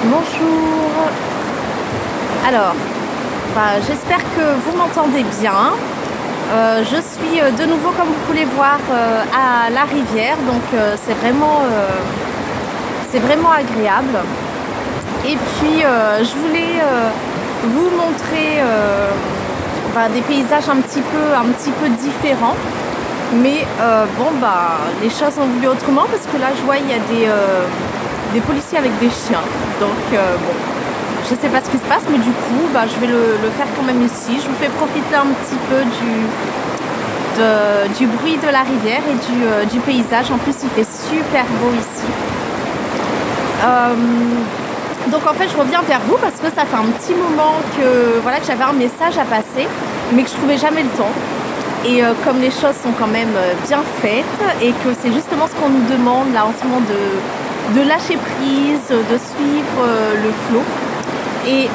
Bonjour. Alors, j'espère que vous m'entendez bien. Je suis de nouveau, comme vous pouvez voir, à la rivière, donc c'est vraiment agréable. Et puis, je voulais vous montrer des paysages un petit peu différents. Mais les choses ont voulu autrement, parce que là, je vois, il y a des policiers avec des chiens. Donc, je sais pas ce qui se passe, mais du coup, je vais le faire quand même ici. Je vous fais profiter un petit peu du bruit de la rivière et du paysage. En plus, il fait super beau ici. Donc en fait, je reviens vers vous parce que ça fait un petit moment que j'avais un message à passer, mais que je trouvais jamais le temps. Et comme les choses sont quand même bien faites et que c'est justement ce qu'on nous demande là en ce moment de lâcher prise, de suivre le flot. Et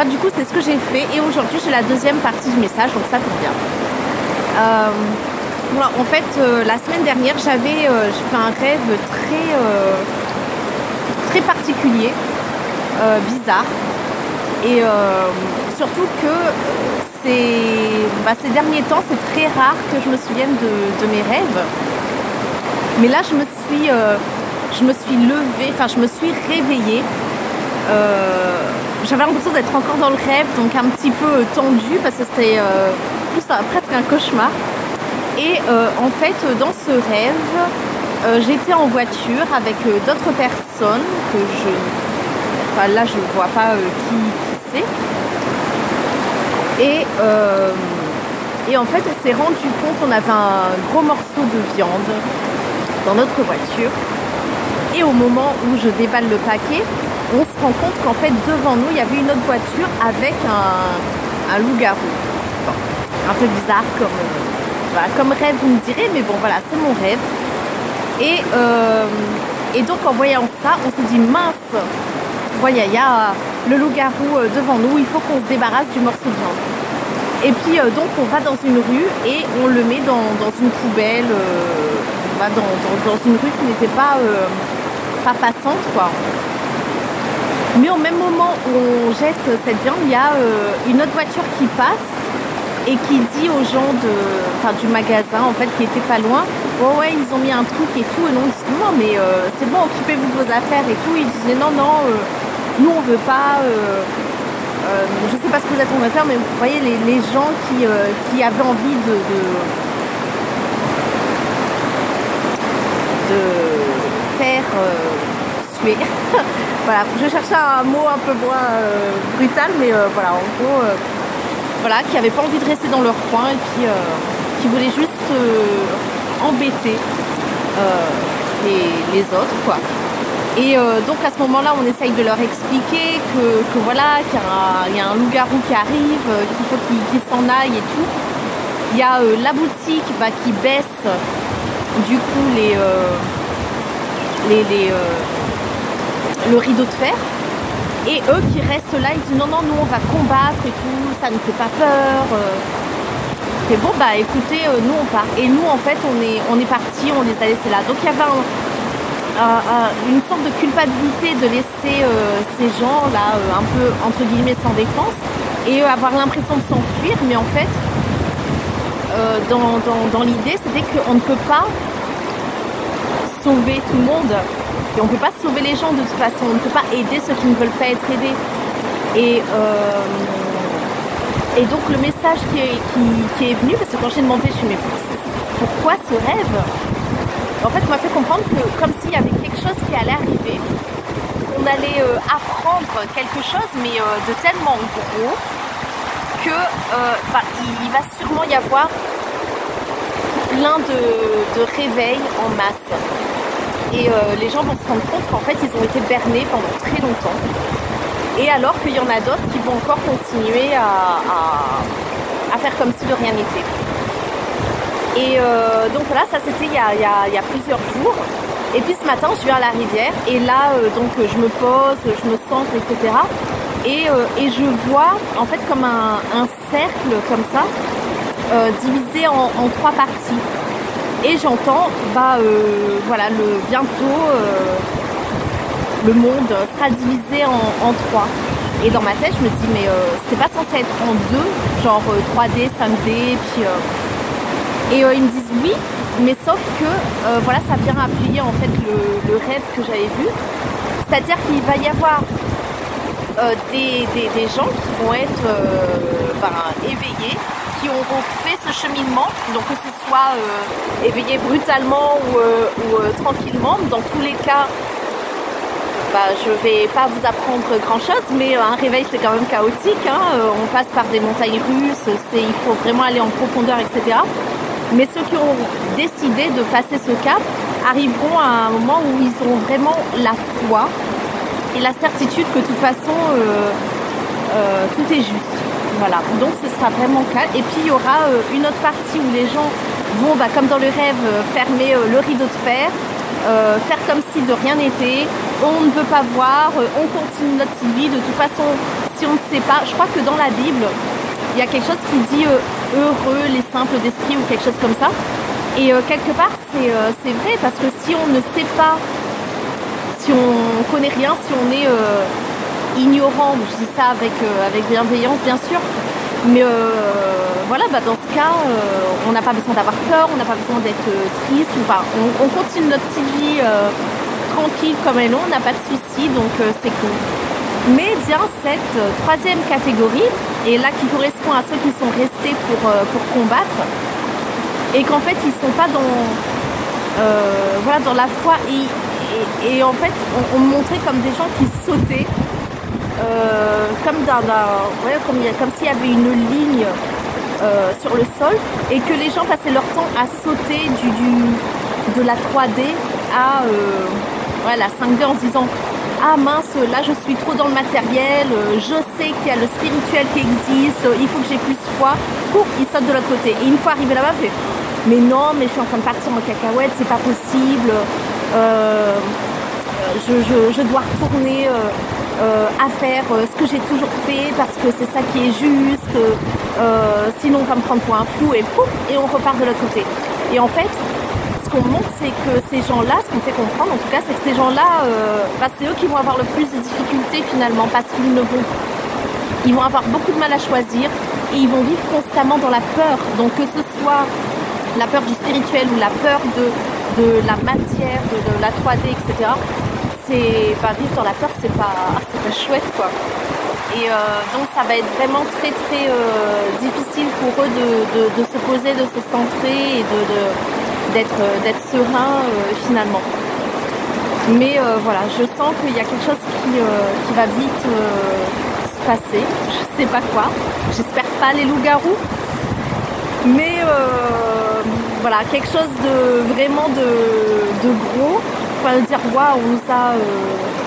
du coup, c'est ce que j'ai fait. Et aujourd'hui, j'ai la deuxième partie du message, donc ça tombe bien. En fait, la semaine dernière, j'ai fait un rêve très particulier, bizarre. Et surtout que ces derniers temps, c'est très rare que je me souvienne de mes rêves. Mais là, je me suis levée, je me suis réveillée. J'avais l'impression d'être encore dans le rêve, donc un petit peu tendue parce que c'était presque un cauchemar. Et en fait, dans ce rêve, j'étais en voiture avec d'autres personnes que là je ne vois pas qui c'est. Et en fait, on s'est rendu compte, on avait un gros morceau de viande dans notre voiture. Et au moment où je déballe le paquet, on se rend compte qu'en fait, devant nous, il y avait une autre voiture avec un loup-garou. Bon, un peu bizarre comme rêve, vous me direz, mais bon, voilà, c'est mon rêve. Et donc, en voyant ça, on s'est dit, mince, voyez, il y a le loup-garou devant nous, il faut qu'on se débarrasse du morceau de viande. Et puis, donc, on va dans une rue et on le met dans une poubelle, dans une rue qui n'était pas passante, quoi. Mais au même moment où on jette cette viande, il y a une autre voiture qui passe et qui dit aux gens du magasin, en fait, qui était pas loin, oh ouais, ils ont mis un truc et tout. Et nous, on dit non, mais c'est bon, occupez-vous de vos affaires et tout. Ils disaient non, nous on veut pas. Je sais pas ce que vous êtes en train de faire, mais vous voyez les gens qui avaient envie de faire suer. Voilà, je cherchais un mot un peu moins brutal, mais voilà, en gros, qui n'avaient pas envie de rester dans leur coin et qui voulaient juste embêter les autres, quoi. Et donc à ce moment-là, on essaye de leur expliquer qu'il y a un loup-garou qui arrive, qu'il faut qu'il s'en aille et tout. Il y a la boutique qui baisse du coup le rideau de fer. Et eux qui restent là, ils disent non, nous on va combattre et tout, ça ne fait pas peur. C'est bon, écoutez, nous on part. Et nous en fait, on est partis, on les a laissés là. Donc il y avait une sorte de culpabilité de laisser ces gens là un peu entre guillemets sans défense et avoir l'impression de s'enfuir, mais en fait dans l'idée c'était qu'on ne peut pas sauver tout le monde et on ne peut pas sauver les gens de toute façon, on ne peut pas aider ceux qui ne veulent pas être aidés. Et donc le message qui est venu, parce que quand j'ai demandé, je me suis dit mais pourquoi ce rêve? En fait, m'a fait comprendre que comme s'il y avait quelque chose qui allait arriver, qu'on allait apprendre quelque chose, mais de tellement gros que il va sûrement y avoir plein de réveils en masse. Et les gens vont se rendre compte qu'en fait, ils ont été bernés pendant très longtemps. Et alors qu'il y en a d'autres qui vont encore continuer à faire comme si de rien n'était. Et donc voilà, ça c'était il y a plusieurs jours. Et puis ce matin, je viens à la rivière et là, donc je me pose, je me centre, etc. Et je vois en fait comme un cercle comme ça, divisé en 3 parties. Et j'entends, voilà, bientôt le monde sera divisé en trois. Et dans ma tête, je me dis, mais c'était pas censé être en deux, genre 3D, 5D, puis... Et ils me disent oui, mais sauf que voilà, ça vient appuyer en fait le rêve que j'avais vu. C'est-à-dire qu'il va y avoir des gens qui vont être éveillés, qui auront fait ce cheminement, donc que ce soit éveillé brutalement ou tranquillement. Dans tous les cas, je vais pas vous apprendre grand chose, mais un réveil c'est quand même chaotique, hein. On passe par des montagnes russes, il faut vraiment aller en profondeur, etc. Mais ceux qui ont décidé de passer ce cap arriveront à un moment où ils auront vraiment la foi et la certitude que de toute façon tout est juste. Voilà, donc ce sera vraiment calme. Et puis il y aura une autre partie où les gens vont, comme dans le rêve, fermer le rideau de fer, faire comme si de rien n'était, on ne veut pas voir, on continue notre petite vie. De toute façon, si on ne sait pas, je crois que dans la Bible, il y a quelque chose qui dit heureux les simples d'esprit ou quelque chose comme ça. Et quelque part, c'est vrai, parce que si on ne sait pas, si on connaît rien, si on est ignorant, je dis ça avec bienveillance bien sûr, mais voilà, dans ce cas, on n'a pas besoin d'avoir peur, on n'a pas besoin d'être triste, enfin, on continue notre petite vie tranquille comme elle est, on n'a pas de soucis, donc c'est cool. Mais vient cette troisième catégorie, et là qui correspond à ceux qui sont restés pour combattre, et qu'en fait ils ne sont pas dans la foi, et en fait on me montrait comme des gens qui sautaient, comme s'il y avait une ligne sur le sol, et que les gens passaient leur temps à sauter de la 3D à la 5D en se disant ah mince, là je suis trop dans le matériel, je sais qu'il y a le spirituel qui existe, il faut que j'ai plus foi. Ils sautent de l'autre côté. Et une fois arrivé là-bas, fait mais non, mais je suis en train de partir en cacahuète, c'est pas possible. Je dois retourner à faire ce que j'ai toujours fait parce que c'est ça qui est juste. Sinon on va me prendre pour un fou et pouf, et on repart de l'autre côté. Et en fait, ce qu'on montre, c'est que ces gens-là, ce qu'on fait comprendre en tout cas, c'est que ces gens-là, c'est eux qui vont avoir le plus de difficultés finalement, parce qu'ils vont avoir beaucoup de mal à choisir et ils vont vivre constamment dans la peur. Donc que ce soit la peur du spirituel ou la peur de la matière, de la 3D, etc. Vivre dans la peur, c'est pas chouette quoi. Et donc ça va être vraiment très très difficile pour eux de se poser, de se centrer et d'être serein finalement. Mais voilà, je sens qu'il y a quelque chose qui va vite se passer. Je sais pas quoi. J'espère pas les loups-garous. Mais voilà, quelque chose de vraiment de gros. Enfin, dire waouh, on nous a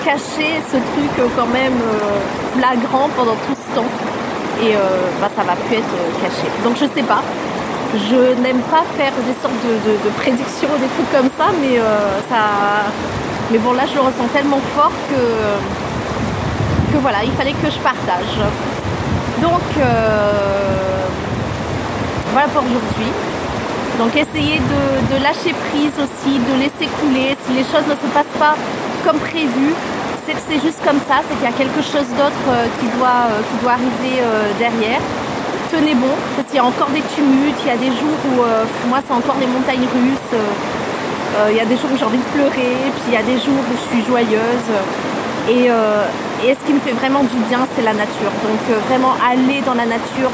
caché ce truc quand même flagrant pendant tout ce temps. Et ça va plus être caché. Donc je sais pas. Je n'aime pas faire des sortes de prédictions, des trucs comme ça, mais bon, là je le ressens tellement fort que voilà, il fallait que je partage. Donc voilà pour aujourd'hui. Donc essayez de lâcher prise aussi, de laisser couler. Si les choses ne se passent pas comme prévu, c'est que c'est juste comme ça, c'est qu'il y a quelque chose d'autre qui doit arriver derrière. Tenez bon, parce qu'il y a encore des tumultes, il y a des jours où moi c'est encore les montagnes russes, il y a des jours où j'ai envie de pleurer, puis il y a des jours où je suis joyeuse, et ce qui me fait vraiment du bien, c'est la nature. Donc vraiment aller dans la nature,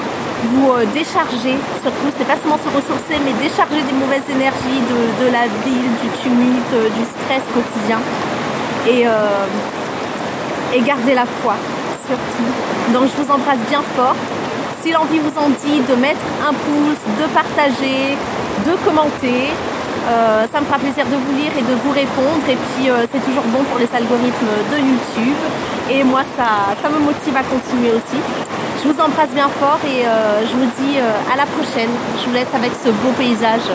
vous décharger, surtout, c'est pas seulement se ressourcer, mais décharger des mauvaises énergies de la ville, du tumulte, du stress quotidien, et garder la foi, surtout. Donc je vous embrasse bien fort. Si l'envie vous en dit, de mettre un pouce, de partager, de commenter, ça me fera plaisir de vous lire et de vous répondre. Et puis c'est toujours bon pour les algorithmes de YouTube. Et moi, ça me motive à continuer aussi. Je vous embrasse bien fort et je vous dis à la prochaine. Je vous laisse avec ce beau paysage.